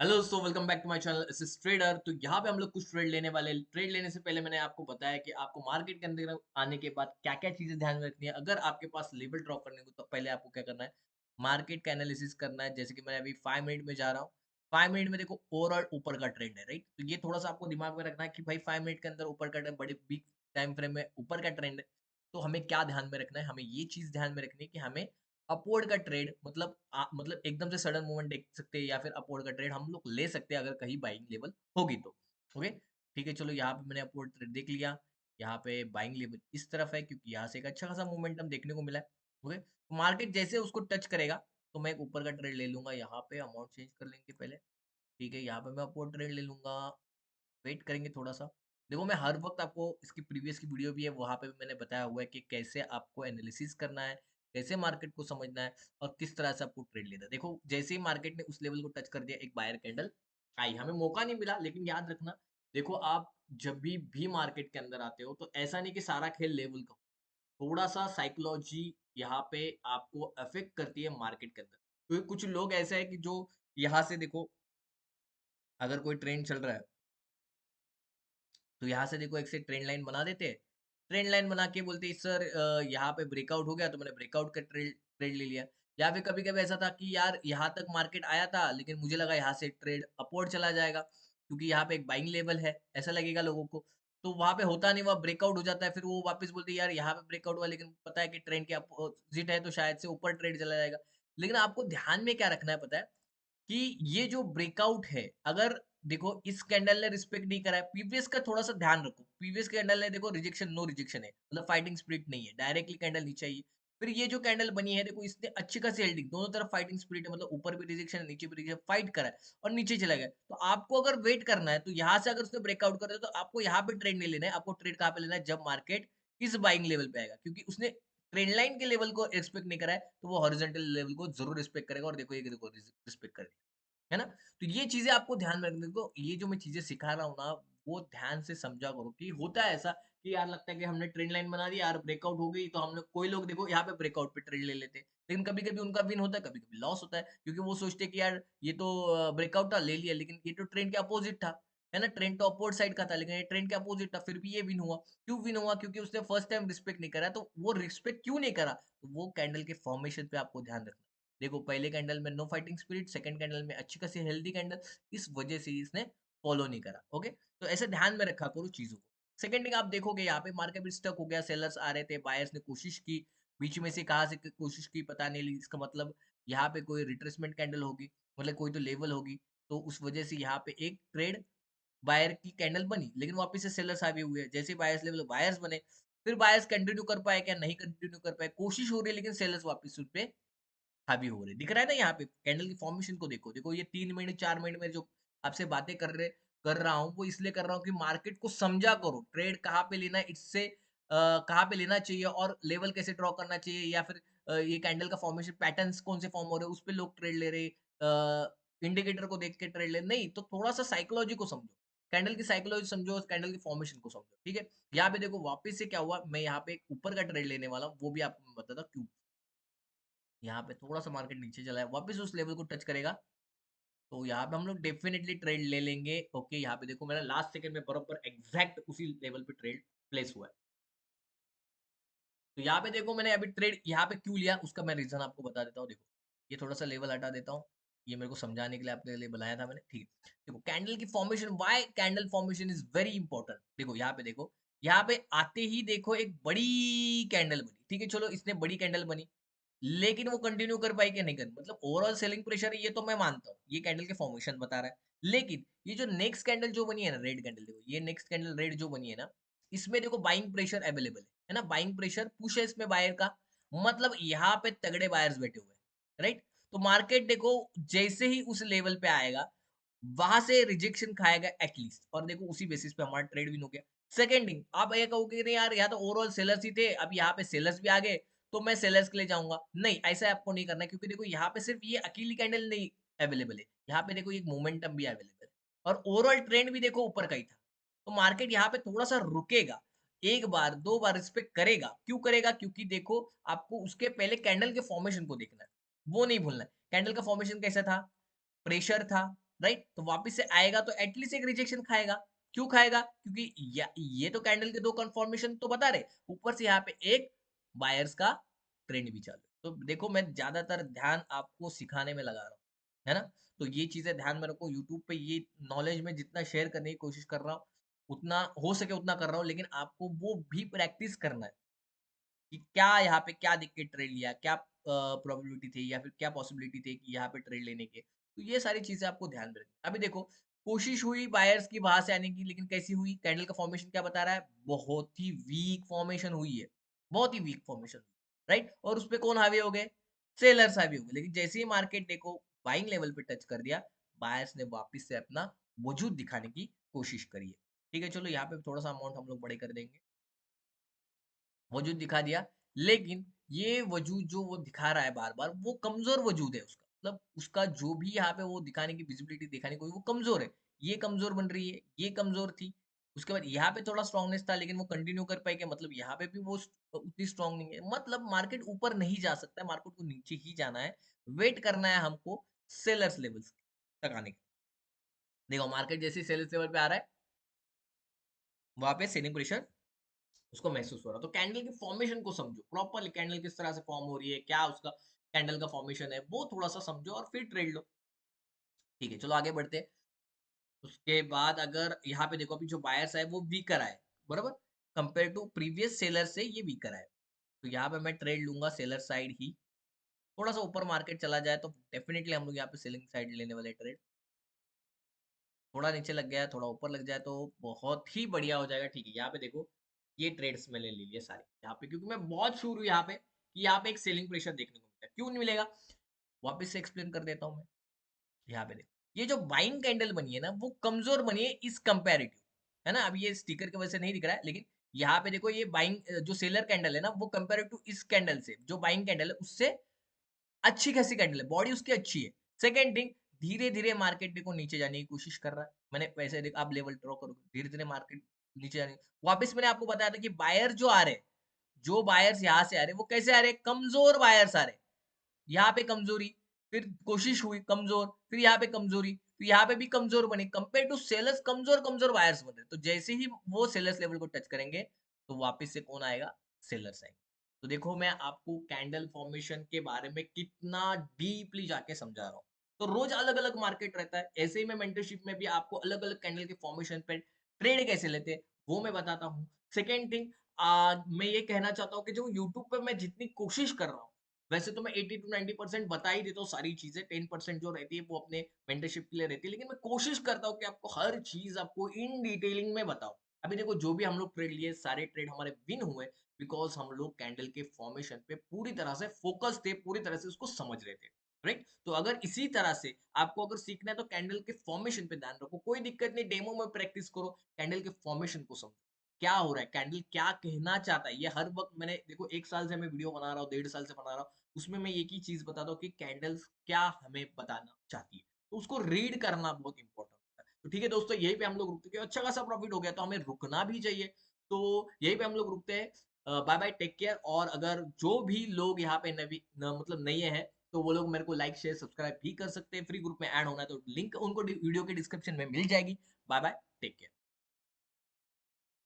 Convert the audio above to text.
Hello दोस्तों, welcome back to my channel SS trader. तो यहाँ पे हम लोग कुछ ट्रेड लेने वाले हैं। ट्रेड लेने से पहले मैंने आपको बताया कि आपको मार्केट के अंदर आने के बाद क्या क्या चीजें ध्यान में रखनी है। अगर आपके पास लेवल ड्रॉ करने को, तो पहले आपको क्या करना है, मार्केट का एनालिसिस करना है। जैसे कि मैं अभी 5 मिनट में जा रहा हूँ। 5 मिनट में देखो ओवरऑल ऊपर का ट्रेंड है, राइट। तो ये थोड़ा सा आपको दिमाग में रखना है कि भाई 5 मिनट के अंदर ऊपर का ट्रेंड, बड़े बिग टाइम फ्रेम में ऊपर का ट्रेंड है। तो हमें क्या ध्यान में रखना है, हमें ये चीज ध्यान में रखनी है कि हमें अपवर्ड का ट्रेड, मतलब एकदम से सडन मूवमेंट देख सकते हैं, या फिर अपवर्ड का ट्रेड हम लोग ले सकते हैं अगर कहीं बाइंग लेवल होगी तो। ओके, ठीक है। चलो, यहाँ पे मैंने अपवर्ड ट्रेड देख लिया। यहाँ पे बाइंग लेवल इस तरफ है, क्योंकि यहाँ से एक अच्छा खासा मोमेंटम देखने को मिला है। ओके, तो मार्केट जैसे उसको टच करेगा, तो मैं एक ऊपर का ट्रेड ले लूंगा। यहाँ पे अमाउंट चेंज कर लेंगे पहले। ठीक है, यहाँ पे मैं अपवर्ड ट्रेड ले लूंगा। वेट करेंगे थोड़ा सा। देखो, मैं हर वक्त आपको, इसकी प्रीवियस की वीडियो भी है, वहां पे भी मैंने बताया हुआ है कि कैसे आपको एनालिसिस करना है, कैसे मार्केट को समझना है, और किस तरह से आपको ट्रेड लेना है। देखो, जैसे ही मार्केट ने उस लेवल को टच कर दिया, एक बायर कैंडल आई, हमें मौका नहीं मिला। लेकिन याद रखना, देखो आप जब भी मार्केट के अंदर आते हो, तो ऐसा नहीं कि सारा खेल लेवल का हो। थोड़ा सा साइकोलॉजी यहाँ पे आपको अफेक्ट करती है मार्केट के अंदर। क्योंकि कुछ लोग ऐसे है कि जो यहाँ से देखो, अगर कोई ट्रेंड चल रहा है, तो यहाँ से देखो एक से ट्रेंड लाइन बना देते हैं। ट्रेंड लाइन बना के बोलते हैं सर, यहाँ पे ब्रेकआउट हो गया, तो मैंने ब्रेकआउट का ट्रेड ट्रेड ले लिया। या फिर कभी कभी ऐसा था कि यार यहाँ तक मार्केट आया था, लेकिन मुझे लगा यहाँ से ट्रेड अपवर्ड चला जाएगा, क्योंकि यहाँ पे एक बाइंग लेवल है, ऐसा लगेगा लोगों को। तो वहां पे होता नहीं, वह ब्रेकआउट हो जाता है। फिर वो वापस बोलते हैं यार यहाँ पे ब्रेकआउट हुआ, लेकिन पता है कि ट्रेंड के अपोजिट है, तो शायद से ऊपर ट्रेड चला जाएगा। लेकिन आपको ध्यान में क्या रखना है पता है, कि ये जो ब्रेकआउट है, अगर देखो इस कैंडल ने रिस्पेक्ट नहीं करा है, प्रीवियस का थोड़ा सा ध्यान रखो। प्रीवियस कैंडल ने देखो रिजेक्शन, नो रिजेक्शन है, मतलब फाइटिंग स्पिरिट नहीं है, डायरेक्टली कैंडल नीचे आई है। फिर ये जो कैंडल बनी है, देखो इसने अच्छी खासी हेल्डिंग, दोनों तरफ फाइटिंग स्पिरिट है, मतलब ऊपर भी रिजेक्शन है, नीचे भी रिजेक्शन, फाइट करा है और नीचे चला गया। तो आपको अगर वेट करना है, तो यहाँ से अगर उसने ब्रेकआउट कर दिया, तो आपको यहाँ पे ट्रेड नहीं लेना है। आपको ट्रेड कहाँ पे लेना है, जब मार्केट इस बाइंग लेवल पे आएगा, क्योंकि उसने ट्रेंड लाइन के लेवल को रिस्पेक्ट नहीं करा है, तो वो हॉरिजॉन्टल लेवल को जरूर रिस्पेक्ट करेगा। और देखो, ये देखो रिस्पेक्ट कर दिया, है ना? तो ये चीज़ें आपको ध्यान में रखने को, ये जो मैं चीज़ें सिखा रहा हूँ ना, वो ध्यान से समझा करो। कि होता है ऐसा कि यार लगता है कि हमने ट्रेंड लाइन बना दी यार, ब्रेकआउट हो गई, तो हमने, कोई लोग देखो यहाँ पे ब्रेकआउट पे ट्रेड ले लेते हैं। लेकिन कभी-कभी उनका विन होता है, कभी-कभी लॉस होता है, क्योंकि वो सोचते हैं कि यार ये तो ब्रेकआउट था, ले लिया, लेकिन ये तो ट्रेंड के अपोजिट था, है ना? ट्रेंड तो अपवर्ड साइड का था, लेकिन ये ट्रेंड के अपोजिट था, फिर भी ये विन हुआ। क्यों विन हुआ? क्योंकि उसने फर्स्ट टाइम रिस्पेक्ट नहीं करा। तो वो रिस्पेक्ट क्यों नहीं करा? तो वो कैंडल के फॉर्मेशन पे आपको ध्यान रखना है। देखो, पहले कैंडल में no fighting spirit, second candle में अच्छी खासी हेल्दी कैंडल, इस वजह से इसने फॉलो नहीं करा। ओके, तो ऐसे ध्यान में रखा करो चीजों को। सेकंड थिंग, आप देखोगे यहाँ पे मार्केट भी स्टक हो गया, सेलर्स आ रहे थे, बायर्स ने कोशिश की, बीच में से कहा से कोशिश की पता नहीं ली। इसका मतलब यहाँ पे कोई रिट्रेसमेंट कैंडल होगी, मतलब कोई तो लेवल होगी। तो उस वजह से यहाँ पे एक ट्रेड बायर की कैंडल बनी, लेकिन वापस से सेलर्स आगे हुए। जैसे बायर्स लेवल बायर्स बने, फिर बायर्स कंटिन्यू कर पाए क्या, नहीं कंटिन्यू कर पाए, कोशिश हो रही है, लेकिन सेलर्स वापस उस पे हावी हो रहे। दिख रहा है ना यहाँ पे कैंडल की फॉर्मेशन को देखो। देखो, ये 3 मिनट 4 मिनट में जो आपसे बातें कर रहा हूँ, वो इसलिए कर रहा हूँ कि मार्केट को समझा करो, ट्रेड कहाँ पे लेना है, इससे कहाँ पे लेना चाहिए, और लेवल कैसे ड्रॉ करना चाहिए, या फिर ये कैंडल का फॉर्मेशन पैटर्न्स कौन से फॉर्म हो रहे हैं, उस पे लोग ट्रेड ले रहे, इंडिकेटर को देख के ट्रेड ले नहीं। तो थोड़ा सा साइकोलॉजी को समझो, कैंडल की साइकोलॉजी समझो, कैंडल की फॉर्मेशन को समझो। ठीक है, यहाँ पे देखो वापस से क्या हुआ, मैं यहाँ पे एक ऊपर का ट्रेड लेने वाला हूँ, वो भी आपको मैं बताता क्यों। यहाँ पे थोड़ा-सा मार्केट नीचे चला है, वापस उस लेवल को टच करेगा, तो यहाँ पे हम लोग डेफिनिटली ट्रेड ले लेंगे। ओके, यहाँ पे देखो मेरा लास्ट सेकंड में बरोबर एग्जैक्ट उसी लेवल पे ट्रेड प्लेस हुआ है। तो यहाँ पे देखो, मैंने अभी ट्रेड यहाँ पे क्यों लिया, उसका मैं रीजन आपको बता देता हूँ। देखो, ये थोड़ा-सा लेवल हटा देता हूँ। ये मेरे को समझाने के लिए आपके लिए बनाया था मैंने, ठीक है। देखो, कैंडल की formation, why candle formation is very important. देखो, यहाँ पे देखो, यहाँ पे आते ही देखो एक बड़ी कैंडल बनी, ठीक है? चलो, इसने बड़ी कैंडल बनी, लेकिन वो कंटिन्यू कर पाई कि नहीं कर, मतलब ओवरऑल सेलिंग प्रेशर है, ये तो मैं मानता हूँ, ये कैंडल के फॉर्मेशन बता रहा है। लेकिन ये जो नेक्स्ट कैंडल जो बनी है ना, रेड कैंडल, देखो ये नेक्स्ट कैंडल रेड जो बनी है ना, इसमें देखो बाइंग प्रेशर अवेलेबल है ना, बाइंग प्रेशर पुश है इसमें बायर का, मतलब यहाँ पे तगड़े बायर्स बैठे हुए हैं, राइट। तो मार्केट देखो, जैसे ही उस लेवल पे आएगा, वहां से रिजेक्शन खाएगा एटलीस्ट, और देखो उसी बेसिस पे हमारा ट्रेड विन हो गया। सेकंड थिंग, आप ये कहोगे नहीं यार, यहाँ तो ओवरऑल सेलर्स ही थे, अब यहाँ पे सेलर्स भी आ गए, तो मैं सेलर्स के लिए जाऊँगा। नहीं, ऐसा आपको नहीं करना है, क्योंकि देखो यहाँ पे सिर्फ ये अकेली कैंडल नहीं अवेलेबल है। यहाँ पे देखो एक मोमेंटम भी अवेलेबल है, और ओवरऑल ट्रेंड भी देखो ऊपर का ही था। तो मार्केट यहाँ पे थोड़ा-सा रुकेगा, 1 बार, 2 बार रिस्पेक्ट करेगा। क्यों करेगा? क्योंकि देखो, आपको उसके पहले कैंडल के फॉर्मेशन को देखना है, वो नहीं भूलना है। कैंडल का फॉर्मेशन कैसा था? प्रेशर था, राइट? तो वापस से आएगा तो एटलीस्ट एक रिजेक्शन खाएगा। क्यों खाएगा? क्योंकि ये तो कैंडल के 2 कन्फर्मेशन तो बता रहे, ऊपर से यहाँ पे एक बायर्स का ट्रेंड भी चालू है। तो देखो मैं ज़्यादातर ध्यान आपको सिखाने में लगा रहा हूँ, है ना? तो ये चीज़ें ध्यान में रखो, यूट्यूब पे ये नॉलेज मैं जितना शेयर करने की कोशिश कर रहा हूँ, उतना हो सके उतना कर रहा हूँ, लेकिन आपको वो भी प्रैक्टिस करना है। कि क्या यहाँ पे क्या देख के ट्रेड लिया, क्या प्रोबेबिलिटी थी या फिर क्या पॉसिबिलिटी थी कि यहाँ पे ट्रेड लेने के। तो ये सारी चीज़ें आपको ध्यान में रखनी अभी देखो, कोशिश हुई बायर्स की वहाँ से आने की, लेकिन कैसी हुई? कैंडल का फॉर्मेशन क्या बता रहा है? बहुत ही वीक फॉर्मेशन हुई है, बहुत ही वीक फॉर्मेशन, राइट? और उसपे कौन हावी हो गए? सेलर्स हावी हो गए। लेकिन जैसे ही मार्केट देखो बाइंग लेवल पे टच कर दिया, बायर्स ने वापस से अपना वजूद दिखाने की कोशिश करी है। ठीक है, चलो यहाँ पे थोड़ा सा अमाउंट हम लोग बड़े कर देंगे। वजूद दिखा दिया, लेकिन ये वजूद जो वो दिखा रहा है बार-बार, वो कमज़ोर वजूद है उसका। मतलब उसका जो भी यहाँ पे वो दिखाने की विज़िबिलिटी दिखाने की, वो कमज़ोर है। ये कमज़ोर बन रही है, ये कमज़ोर थी। उसके बाद यहाँ पे थोड़ा स्ट्रॉन्गनेस था, लेकिन वो कंटिन्यू कर पाई क्या? मतलब यहाँ पे भी वो उतनी स्ट्रॉन्ग नहीं है। मतलब मार्केट ऊपर नहीं जा सकता है, मार्केट को नीचे ही जाना है। वेट करना है हमको सेलर्स लेवल्स तक आने का। देखो मार्केट जैसे ही सेलर्स लेवल पे आ रहा है, वहाँ पे सेलिंग प्रेशर उसको महसूस हो रहा है। तो कैंडल की फॉर्मेशन को समझो, प्रॉपर्ली कैंडल किस तरह से फॉर्म हो रही है, क्या उसका कैंडल का फॉर्मेशन है, वो थोड़ा-सा समझो और फिर ट्रेड लो। ठीक है, चलो आगे बढ़ते हैं। उसके बाद अगर यहाँ पे देखो अभी जो बायर्स आए वो वीकर आए, बराबर? कंपेयर टू प्रीवियस सेलर से ये वीकर आए। तो यहाँ पे मैं ट्रेड लूँगा सेलर साइड ही। थोड़ा-सा ऊपर मार्केट चला जाए तो डेफिनिटली हम लोग यहाँ पे सेलिंग साइड लेने वाले ट्रेड। थोड़ा नीचे लग गया है, थोड़ा ऊपर लग जाए तो बहुत ही बढ़िया हो जाएगा। ठीक है, यहाँ पे देखो ये ट्रेड्स मैंने ले लिए सारे यहाँ पे, क्योंकि मैं बहुत श्योर हूँ यहाँ पे कि यहाँ पे एक सेलिंग प्रेशर देखने को मिलेगा। क्यों नहीं मिलेगा? वापस से एक्सप्लेन कर देता हूँ मैं। यहाँ पे देखो, ये जो बाइंग कैंडल बनी है ना, वो कमजोर बनी है इस कंपैरेटिव, है ना? अब ये स्टिकर की वजह से नहीं दिख रहा है, लेकिन यहाँ पे देखो ये बाइंग जो सेलर कैंडल है ना, वो कंपैरेटिव इस कैंडल से जो बाइंग कैंडल है उससे अच्छी खासी कैंडल है, बॉडी उसकी अच्छी है। सेकंड थिंग, धीरे-धीरे मार्केट देखो नीचे जाने की कोशिश कर रहा है। मैंने वैसे देख आप लेवल ड्रॉ करोगे, धीरे-धीरे मार्केट नीचे जाने वापस मैंने आपको बताया था कि बायर जो आ रहे हैं, जो बायर्स यहाँ से आ रहे हैं, वो कैसे आ रहे हैं? कमज़ोर बायर्स आ रहे हैं। यहाँ पे कमज़ोरी, फिर कोशिश हुई कमज़ोर, फिर यहाँ पे कमज़ोरी, फिर यहाँ पे भी कमज़ोर बने। कंपेयर टू सेलर्स कमज़ोर-कमज़ोर बायर्स बन रहे हैं। तो जैसे ही वो सेलर्स लेवल को टच करेंगे, तो वापस से कौन आएगा? सेलर्स आएंगे। तो देखो मैं आपको कैंडल फॉर्मेशन के बारे में कितना डीपली जाके समझा रहा हूँ। तो रोज अलग-अलग मार्केट रहता है। ऐसे ही मैं मेंटरशिप में भी आपको अलग-अलग कैंडल के फॉर्मेशन पे ट्रेड कैसे लेते हैं, वो मैं बताता हूँ। सेकंड थिंग मैं ये कहना चाहता हूँ कि जो यूट्यूब पे मैं जितनी कोशिश कर रहा हूँ, वैसे तो मैं 80 टू 90% बता ही देता हूँ सारी चीज़ें, 10% जो रहती है वो अपने मेंटरशिप के लिए रहती है। लेकिन मैं कोशिश करता हूँ कि आपको हर चीज़ आपको इन डिटेलिंग में बताऊँ। अभी देखो जो भी हम लोग ट्रेड लिए, सारे ट्रेड हमारे विन हुए बिकॉज़ हम लोग कैंडल के फॉर्मेशन पे पूरी तरह से फ़ोकस थे, पूरी तरह से उसको समझ रहे थे, राइट? तो अगर इसी तरह से आपको अगर सीखना है तो कैंडल के फॉर्मेशन पे ध्यान रखो, कोई दिक्कत नहीं, डेमो में प्रैक्टिस करो, कैंडल के फॉर्मेशन को समझो। क्या हो रहा है? कैंडल क्या कहना चाहता है? ये हर वक़्त मैंने देखो 1 साल से मैं वीडियो बना रहा हूँ, 1.5 साल से बना रहा हूँ, उसमें मैं एक ही चीज़ बताता हूँ कि कैंडल्स क्या हमें बताना चाहती है। तो उसको रीड करना बहुत इम्पोर्टेंट होता है। तो ठीक है दोस्तों, यहीं पे हम लोग रुकते हैं, अच्छा खासा प्रॉफिट हो गया तो हमें रुकना भी चाहिए। तो यहीं पे हम लोग रुकते हैं। Bye bye, take care. और अगर जो भी लोग यहाँ पे नवी न मतलब नए हैं, तो वो लोग मेरे को लाइक, शेयर, सब्सक्राइब भी कर सकते हैं। फ्री ग्रुप में ऐड होना है तो लिंक उनको वीडियो के डिस्क्रिप्शन में मिल जाएगी। Bye bye, take care.